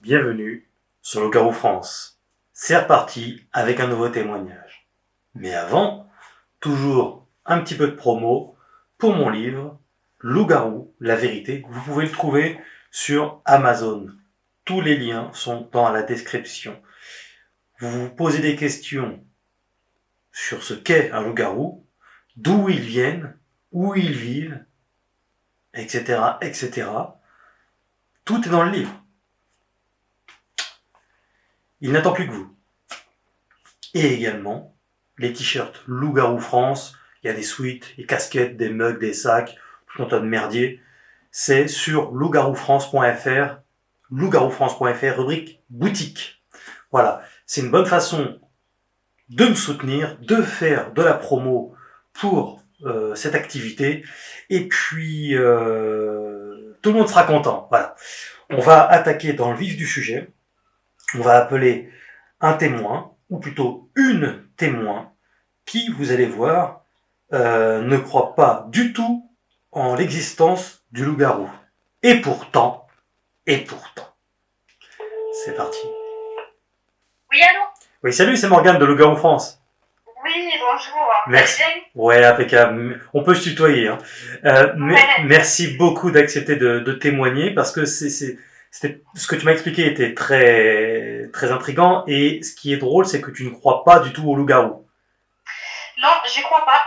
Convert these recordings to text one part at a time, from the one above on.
Bienvenue sur Loup-garou France. C'est reparti avec un nouveau témoignage. Mais avant, toujours un petit peu de promo pour mon livre Loup-garou, la vérité. Vous pouvez le trouver sur Amazon. Tous les liens sont dans la description. Vous vous posez des questions sur ce qu'est un loup-garou, d'où ils viennent, où ils vivent, etc., etc. Tout est dans le livre. Il n'attend plus que vous. Et également, les t-shirts Loup-garou France, il y a des sweats, des casquettes, des mugs, des sacs, tout un tas de merdier. C'est sur loup-garou-france.fr, loup-garou-france.fr, rubrique boutique. Voilà, c'est une bonne façon de me soutenir, de faire de la promo pour cette activité. Et puis, tout le monde sera content. Voilà. On va attaquer dans le vif du sujet. On va appeler un témoin, ou plutôt une témoin, qui, vous allez voir, ne croit pas du tout en l'existence du loup-garou. Et pourtant, c'est parti. Oui, allô? Oui, salut, c'est Morgane de Loup-garou France. Oui, bonjour. Merci. Ouais, impeccable. On peut se tutoyer. Hein. Merci beaucoup d'accepter de témoigner parce que c'était ce que tu m'as expliqué était très très intriguant et ce qui est drôle, c'est que tu ne crois pas du tout au loup-garou. Non, j'y crois pas.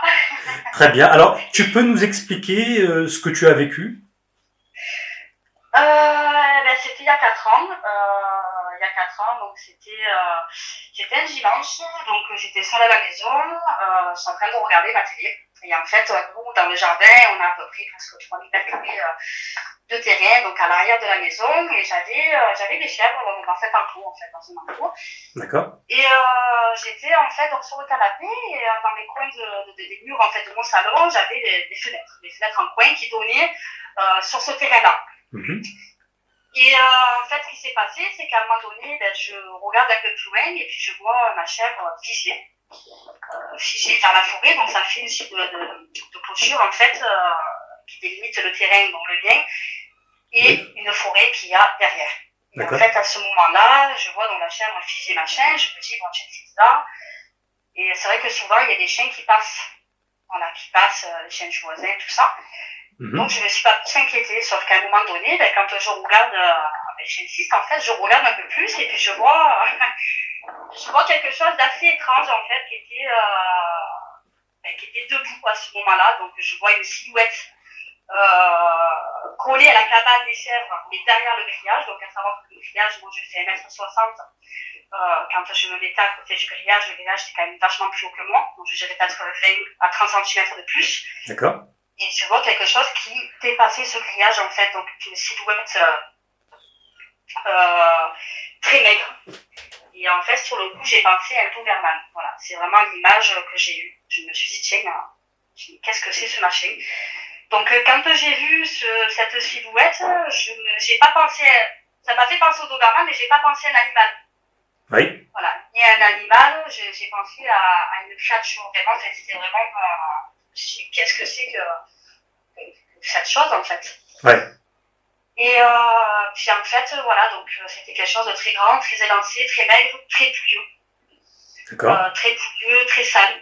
Très bien. Alors, tu peux nous expliquer ce que tu as vécu? C'était il y a 4 ans. Donc c'était un dimanche. Donc j'étais seule à la maison. Je suis en train de regarder ma télé. Et en fait, nous, dans le jardin, on a à peu près presque 3000 mètres carrés de terrain, donc à l'arrière de la maison. Et j'avais des chèvres dans cet enclos, en fait, dans un enclos. D'accord. Et j'étais en fait donc, sur le canapé et dans les coins des murs en fait de mon salon, j'avais des fenêtres en coin qui donnaient sur ce terrain-là. Mm-hmm. Et en fait, ce qui s'est passé, c'est qu'à un moment donné, je regarde un peu plus loin et puis je vois ma chèvre figée vers la forêt. Donc ça fait une sorte de clôture en fait qui délimite le terrain, donc le bien, et une forêt qu'il y a derrière. Et en fait, à ce moment-là, je vois dans la chèvre figée machin, je me dis, bon, tiens, c'est ça. Et c'est vrai que souvent, il y a des chiens qui passent. Voilà, les chiens du voisin, tout ça. Mm-hmm. Donc, je ne me suis pas plus inquiétée, sauf qu'à un moment donné, quand je regarde, j'insiste, en fait, je regarde un peu plus et puis je vois quelque chose d'assez étrange, en fait, qui était debout à ce moment-là. Donc, je vois une silhouette collée à la cabane des chèvres, mais derrière le grillage. Donc, à savoir que le grillage, moi, je fais 1m60. Quand je me mettais à côté du grillage, le grillage était quand même vachement plus haut que moi. Donc, j'avais peut-être 20 à 30 cm de plus. D'accord. Et je vois quelque chose qui dépassait ce grillage, en fait. Donc, une silhouette très maigre. Et en fait, sur le coup, j'ai pensé à un Doberman. Voilà, c'est vraiment l'image que j'ai eue. Je me suis dit, tiens, qu'est-ce que c'est ce machin? Donc, quand j'ai vu cette silhouette, j'ai pas pensé, ça m'a fait penser au Doberman, mais j'ai pas pensé à un animal. Oui. Voilà, ni à un animal, j'ai pensé à une créature. Vraiment, c'était vraiment, qu'est-ce que c'est que cette chose, en fait. Ouais. Et puis, en fait, voilà, donc, c'était quelque chose de très grand, très élancé, très maigre, très pouilleux. D'accord. Très pouilleux, très sale.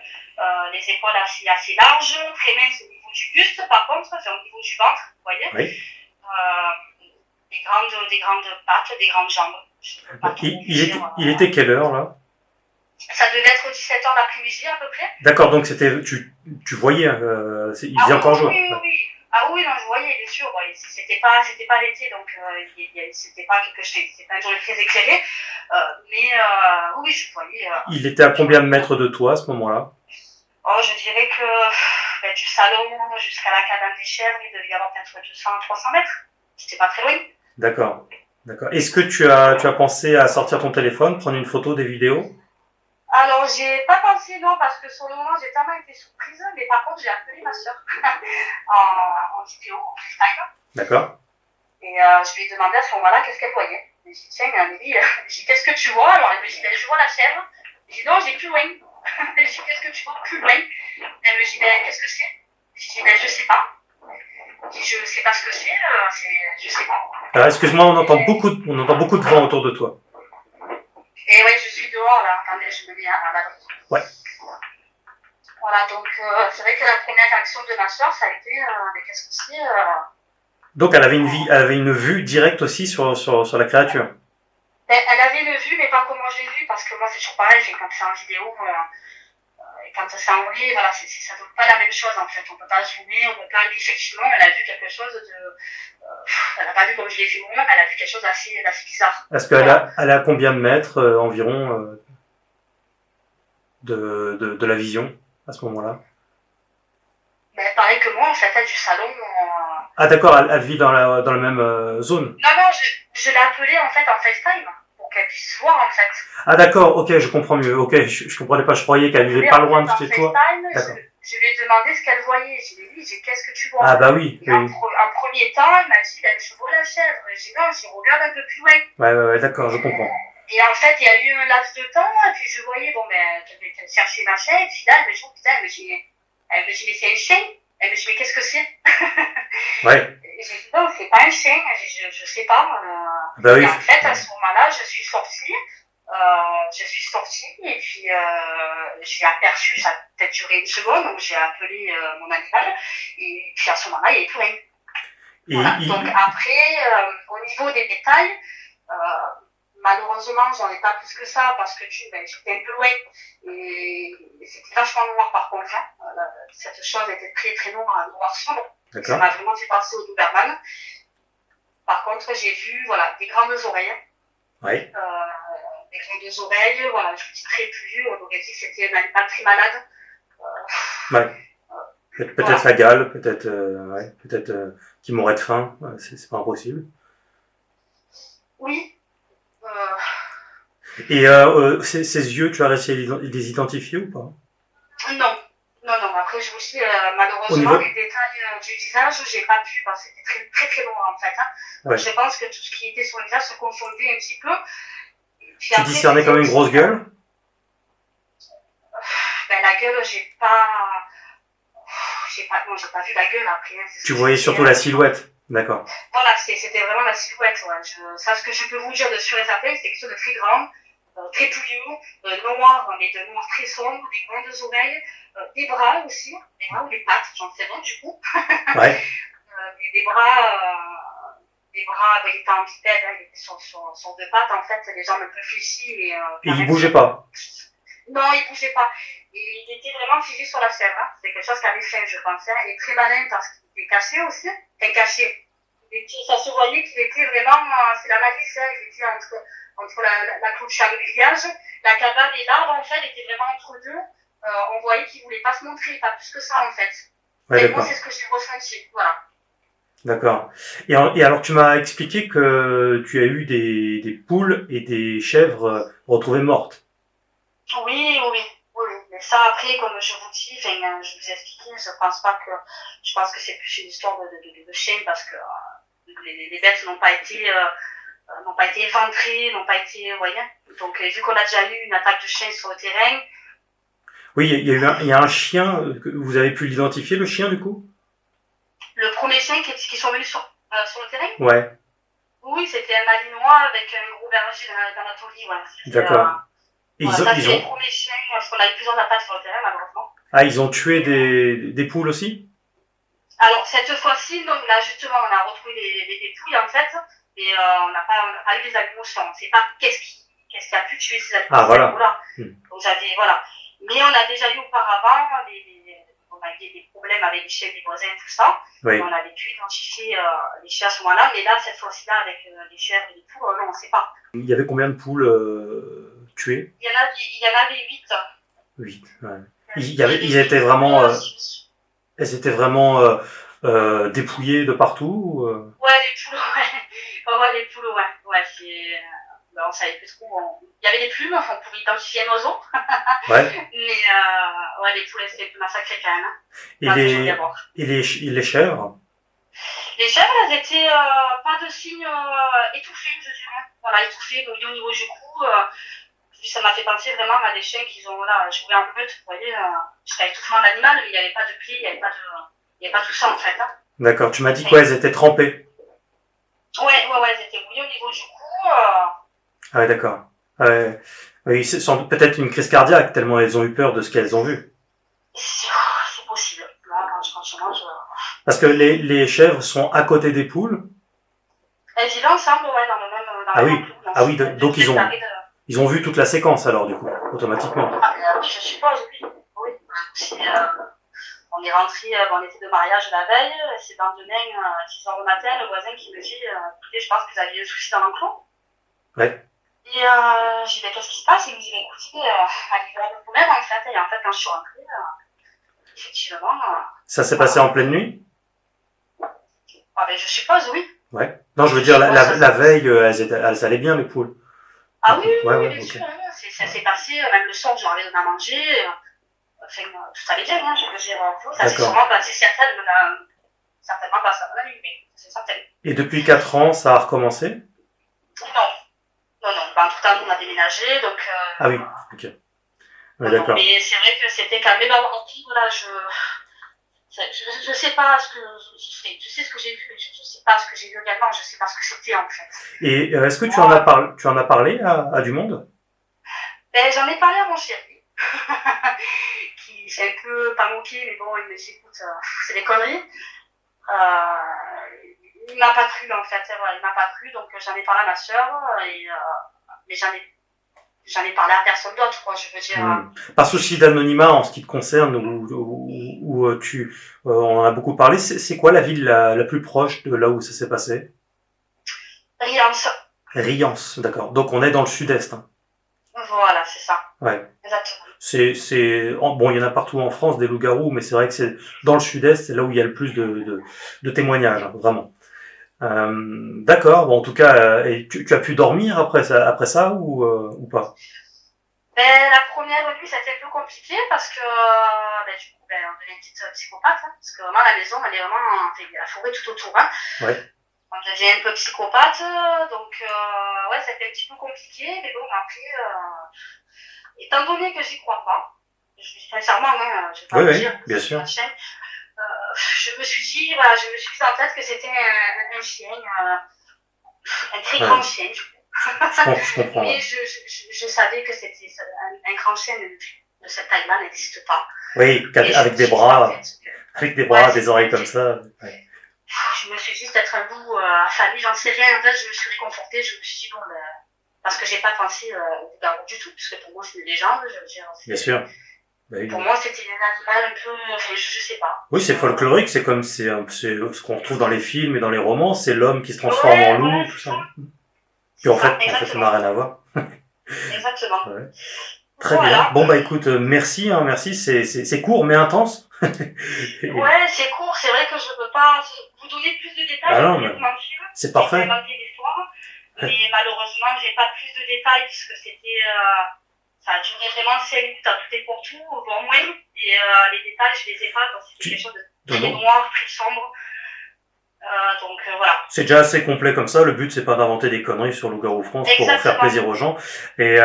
Les épaules assez larges, très minces au niveau du buste, par contre, c'est au niveau du ventre, vous voyez. Oui. Des grandes pattes, des grandes jambes. Il était quelle heure, là? Ça devait être 17h l'après-midi, à peu près. D'accord, donc tu voyais, il faisait encore jour. Oui. Ah oui, non, je voyais, bien sûr. Ouais. C'était pas l'été, donc c'était pas un jour très éclairé. Mais oui, je voyais. Il était à combien de mètres de toi à ce moment-là? Oh, je dirais que du salon jusqu'à la cabane des chèvres, il devait y avoir peut-être 200-300 mètres. C'était pas très loin. D'accord. Est-ce que tu as pensé à sortir ton téléphone, prendre une photo, des vidéos? Alors, j'ai pas pensé, non, parce que sur le moment, j'ai tellement été surprise, mais par contre, j'ai appelé ma soeur en vidéo, en FaceTime. D'accord. Et je lui ai demandé à ce moment-là qu'est-ce qu'elle voyait. Je lui ai dit, tiens, Amélie, qu'est-ce que tu vois? Alors, elle me dit, je vois la chèvre. Je dis, non, j'ai plus loin. Je lui ai dit, qu'est-ce que tu vois plus loin? Elle me dit, qu'est-ce que c'est? Je dis, je sais pas. Je dis, je sais pas ce que c'est, je sais pas. Alors, excuse-moi, on entend beaucoup de vent autour de toi. Et ouais, je suis dehors là. Attendez, je me mets à l'abri. Ouais. Voilà, donc c'est vrai que la première réaction de ma soeur, ça a été mais qu'est-ce que c'est Donc, elle avait une vue directe aussi sur la créature. Elle avait une vue, mais pas comment je l'ai vue, parce que moi c'est toujours pareil, quand c'est en vidéo, et quand c'est en vrai, voilà, ça donne pas la même chose en fait. On peut pas zoomer, on peut pas. Effectivement, elle a vu quelque chose de. Elle n'a pas vu comme je l'ai vu moi, elle a vu quelque chose d'assez bizarre. Est-ce qu'elle elle a combien de mètres environ de la vision à ce moment-là? Mais pareil que moi, en fait, elle du salon. Ah d'accord, elle vit dans la même zone. Non, je l'ai appelée en fait en FaceTime pour qu'elle puisse voir en fait. Ah d'accord, ok, je comprends mieux. Ok, je comprenais pas, je croyais qu'elle vivait pas loin de chez toi. D'accord. Je lui ai demandé ce qu'elle voyait. Je lui ai dit, qu'est-ce que tu vois? Ah bah oui. Et en premier temps, elle m'a dit, je vois la chèvre. J'ai dit, non, je regarde un peu plus loin. Ouais, d'accord, je comprends. Et en fait, il y a eu un laps de temps, et puis je voyais, bon, qu'elle cherchait ma chèvre, et puis là, elle me dit, oh, putain, elle me dit, mais c'est un chien. Elle me dit, mais qu'est-ce que c'est? Ouais. J'ai dit, non, c'est pas un chien, je sais pas. Bah oui. Et en fait, à ce moment-là, je suis sortie, et puis j'ai aperçu, ça a peut-être duré une seconde, donc j'ai appelé mon animal, et puis à ce moment-là, il n'y avait plus rien. Voilà. Donc après, au niveau des détails, malheureusement, j'en ai pas plus que ça, parce que j'étais un peu loin, et c'était vachement noir par contre. Hein. Cette chose était très très noire, noir sombre. Ça m'a vraiment fait penser au Doberman. Par contre, j'ai vu des grandes oreilles. Oui. Des grandes oreilles, voilà, je me dis très plus, on aurait dit que c'était un animal très malade. Ouais. Peut-être la gale, peut-être qu'il mourrait de faim, c'est pas impossible. Oui. Et ses yeux, tu as réussi à les identifier ou pas? Non. Après, je vous dis, malheureusement, les détails du visage, j'ai pas pu, parce que c'était très, très, très loin en fait. Hein. Ouais. Je pense que tout ce qui était sur le visage se confondait un petit peu. Tu discernais comme une grosse gueule? La gueule, j'ai pas vu la gueule après. Hein, tu voyais surtout la silhouette, d'accord. Voilà, c'était vraiment la silhouette. Ouais. Ça, ce que je peux vous dire de sûr et certain, c'est quelque chose de très grand, très pouilleux, noir, mais de noir très sombre, des grandes oreilles, des bras aussi, des bras ou des pattes, j'en sais pas du coup. Ouais. Des bras, il était en bipède, hein, il était sur deux pattes en fait, les jambes un peu fléchies. Et il bougeait pas? Non, il bougeait pas. Et il était vraiment figé sur la sève. Hein. C'est quelque chose qui avait fait, je pense. Hein. Il est très malin parce qu'il était caché aussi. Enfin, caché. Ça se voyait qu'il était vraiment, c'est la malice, hein. Il était entre la clôture de grillage, la cabane et l'arbre, en fait, il était vraiment entre deux. On voyait qu'il voulait pas se montrer, pas plus que ça, en fait. Ouais, et moi, c'est ce que j'ai ressenti, voilà. D'accord. Et alors, tu m'as expliqué que tu as eu des poules et des chèvres retrouvées mortes. Oui. Mais ça, après, comme je vous dis, je vous ai expliqué, je pense que c'est plus une histoire de chien parce que les bêtes n'ont pas été éventrées, n'ont pas été, vous voyez. Donc, vu qu'on a déjà eu une attaque de chien sur le terrain. Oui, il y a un chien, vous avez pu l'identifier, le chien, du coup? Le premier chien qui sont venus sur le terrain? Ouais. Oui, c'était un malinois avec un gros berger d'Anatolie, ouais. D'accord. Et ça, c'est les premiers chiens, parce qu'on a eu plusieurs attaques sur le terrain, malheureusement. Ah, ils ont tué des poules aussi? Alors, cette fois-ci, donc, là, justement, on a retrouvé des pouilles, en fait, et on n'a pas eu les animaux sang. On ne sait pas qu'est-ce qui a pu tuer ces animaux. Ah, voilà. Donc, voilà. Mais on a déjà eu auparavant des problèmes avec les chiens des voisins, tout ça. Oui. On avait pu identifier les chiens à ce moment-là, mais là, cette fois-ci-là, avec les chèvres et les poules, non, on ne sait pas. Il y avait combien de poules tuées? Il y en avait 8. 8, ouais. Ils étaient vraiment... elles étaient vraiment dépouillées de partout Ouais, les poules, ouais. Ouais, les poules, ouais. On savait plus trop. Il y avait des plumes, on pouvait identifier un oiseau. Ouais. Mais les poules, elles étaient massacrées quand même. Et les chèvres? Les chèvres, elles étaient pas de signes étouffés, je dirais. Voilà, étouffées, au niveau du cou. Ça m'a fait penser vraiment à des chiens qui ont joué en meute, vous voyez. Jusqu'à étouffement d'animal, mais il n'y avait pas de plis, il n'y avait pas tout ça en fait. Hein. D'accord, tu m'as dit quoi, elles étaient trempées? Ouais, elles étaient mouillées au niveau du cou. Ah ouais, d'accord. Oui, c'est sans doute peut-être une crise cardiaque, tellement elles ont eu peur de ce qu'elles ont vu. C'est possible. Là, franchement, Parce que les chèvres sont à côté des poules. elles vivaient ensemble, ouais, dans Ah le même oui, enclos. Donc, ah oui, c'est donc deux séparés de... ils ont vu toute la séquence alors du coup, automatiquement. Ah, je suppose, oui. Oui. On est rentré, on était de mariage la veille, et c'est le lendemain, à 10h le matin, le voisin qui me dit écoutez, je pense que vous aviez un souci dans l'enclos. Ouais. Et j'ai dit qu'est-ce qui se passe? Il me dit écoutez, elle y a de problème en fait. Et en fait, quand je suis rentrée, effectivement. Ça s'est passé en pleine nuit? Je suppose, oui. Ouais. Non, je veux dire, la veille, elles allaient bien, les poules. Ah oui, Ouais, bien ok. sûr. Ça s'est passé, même le soir, j'en avais donné à manger. Enfin, tout allait bien, hein, je veux dire. Ça s'est sûrement passé certainement pas ça la nuit, mais c'est certain. Et depuis 4 ans, ça a recommencé? Non. Entre temps, nous, on a déménagé, donc... Ah oui, ok. Ouais, d'accord. Mais c'est vrai que c'était calmé. Voilà, je sais pas ce que... Je sais ce que j'ai vu, mais je sais pas ce que j'ai vu également, je sais pas ce que c'était, en fait. Et est-ce que tu en as parlé à du monde? J'en ai parlé à mon chéri, qui s'est un peu pas moqué, mais bon, il me dit, écoute, c'est des conneries. Il m'a pas cru, en fait. Voilà, il m'a pas cru, donc j'en ai parlé à ma soeur, mais j'en ai parlé à personne d'autre, quoi, je veux dire. Par souci d'anonymat en ce qui te concerne, où on en a beaucoup parlé, c'est quoi la ville la plus proche de là où ça s'est passé? Riance. Riance, d'accord. Donc on est dans le sud-est. Hein. Voilà, c'est ça. Ouais. Exactement. Bon, il y en a partout en France des loups-garous, mais c'est vrai que c'est dans le sud-est, c'est là où il y a le plus de témoignages, hein, vraiment. D'accord. Bon, en tout cas, et tu as pu dormir après ça ou pas? La première nuit, c'était un peu compliqué parce que du coup, on devient une petite psychopathe. Hein, parce que vraiment, la maison, elle est vraiment. Enfin, il y a la forêt tout autour. Hein. Ouais. On devient un peu psychopathe. Donc, ouais, c'était un petit peu compliqué. Mais bon, après, étant donné que j'y crois pas, sincèrement, hein, je vais pas Oui, dire, bien sûr. je me suis dit, voilà, je me suis dit en tête que c'était un chien, un très grand chien. Je comprends. Mais je savais que c'était un grand chien de cette taille-là n'existe pas. Oui, avec des bras, des oreilles comme ça. Ouais. Je me suis dit peut-être un loup affamé, j'en sais rien. En fait, je me suis réconfortée, je me suis dit bon, parce que j'ai pas pensé au loup-garou du tout, puisque pour moi c'est une légende, je veux dire. Bien sûr. Pour moi, c'était un animal un peu, enfin, je sais pas. Oui, c'est folklorique, c'est ce qu'on retrouve dans les films et dans les romans, c'est l'homme qui se transforme en loup, tout ça. Puis en fait, ça n'a rien à voir. Exactement. Ouais. Très bien. Bon, bah écoute, merci, c'est court mais intense. Ouais, c'est court, c'est vrai que je peux pas vous donner plus de détails, non, mais c'est parfait. Mais malheureusement, j'ai pas plus de détails puisque c'était... ça a duré vraiment 5 minutes à tout et pour tout, au moins. Et les détails, je les ai pas, parce que c'était quelque chose de très noir, très sombre. Donc voilà. C'est déjà assez complet comme ça. Le but, c'est pas d'inventer des conneries sur Loup-garou France pour faire plaisir aux gens. Mais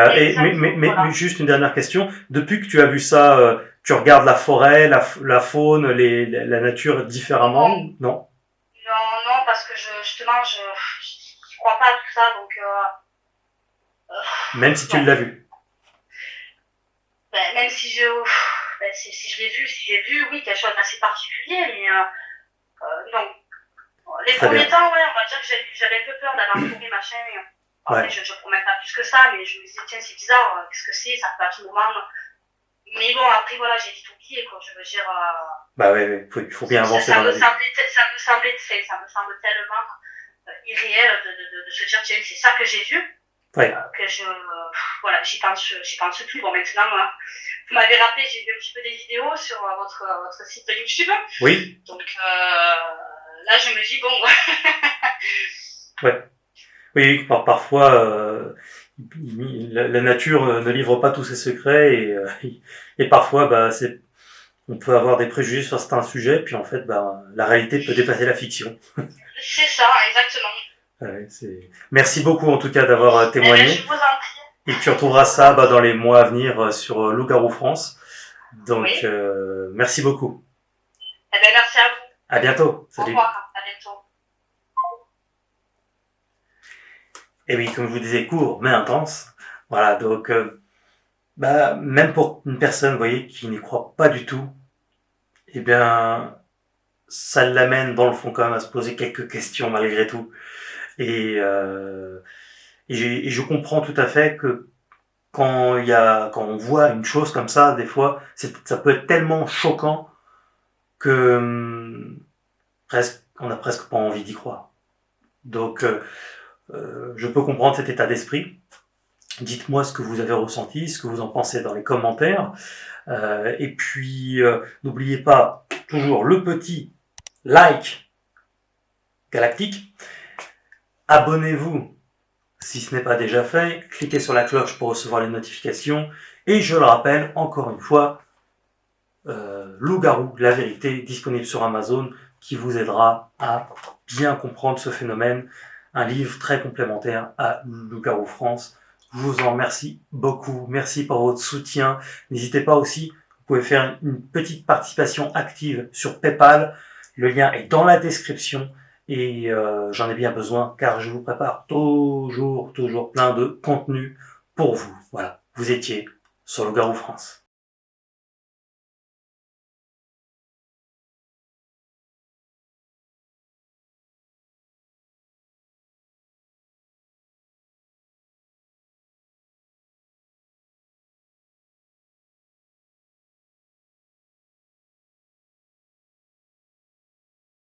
juste une dernière question. Depuis que tu as vu ça, tu regardes la forêt, la faune, la nature différemment? Non, parce que justement, je crois pas à tout ça, donc... même si tu l'as vu. Même si si j'ai vu, oui, quelque chose d'assez particulier, mais non. Les premiers temps, ouais, on va dire que j'avais un peu peur d'aller en forêt, machin. Après, je promets pas plus que ça, mais je me disais, tiens, c'est bizarre, qu'est-ce que c'est, ça peut à tout moment. Mais bon, après, voilà, j'ai vite oublié, quoi, je veux dire. Bah ouais, il faut bien avancer dans la vie. Ça me semble tellement irréel de se dire, tiens, c'est ça que j'ai vu. Ouais. Que voilà, j'y pense plus. Bon, maintenant, vous m'avez rappelé, j'ai vu un petit peu des vidéos sur votre site YouTube. Oui. Donc, là, je me dis, bon. Ouais. Oui, parfois, la nature ne livre pas tous ses secrets et parfois, bah, on peut avoir des préjugés sur certains sujets, puis en fait, bah, la réalité peut dépasser la fiction. C'est ça, exactement. Ouais, merci beaucoup en tout cas d'avoir témoigné. Je vous en prie. Et tu retrouveras ça dans les mois à venir sur Loup-garou France. Donc, merci beaucoup. Merci à vous. À bientôt. Salut. Au revoir. À bientôt. Et oui, comme je vous disais, court mais intense. Voilà, donc même pour une personne, vous voyez, qui n'y croit pas du tout, eh bien, ça l'amène dans le fond quand même à se poser quelques questions malgré tout. Et, euh, et je comprends tout à fait que quand on voit une chose comme ça, des fois, ça peut être tellement choquant que on n'a presque pas envie d'y croire. Donc, je peux comprendre cet état d'esprit. Dites-moi ce que vous avez ressenti, ce que vous en pensez dans les commentaires. Et puis, n'oubliez pas toujours le petit like galactique. Abonnez-vous si ce n'est pas déjà fait. Cliquez sur la cloche pour recevoir les notifications. Et je le rappelle encore une fois, Loup-garou, la vérité, disponible sur Amazon, qui vous aidera à bien comprendre ce phénomène. Un livre très complémentaire à Loup-garou France. Je vous en remercie beaucoup. Merci pour votre soutien. N'hésitez pas aussi, vous pouvez faire une petite participation active sur PayPal. Le lien est dans la description et j'en ai bien besoin car je vous prépare toujours plein de contenu pour vous. Voilà, vous étiez sur Loup-garou France.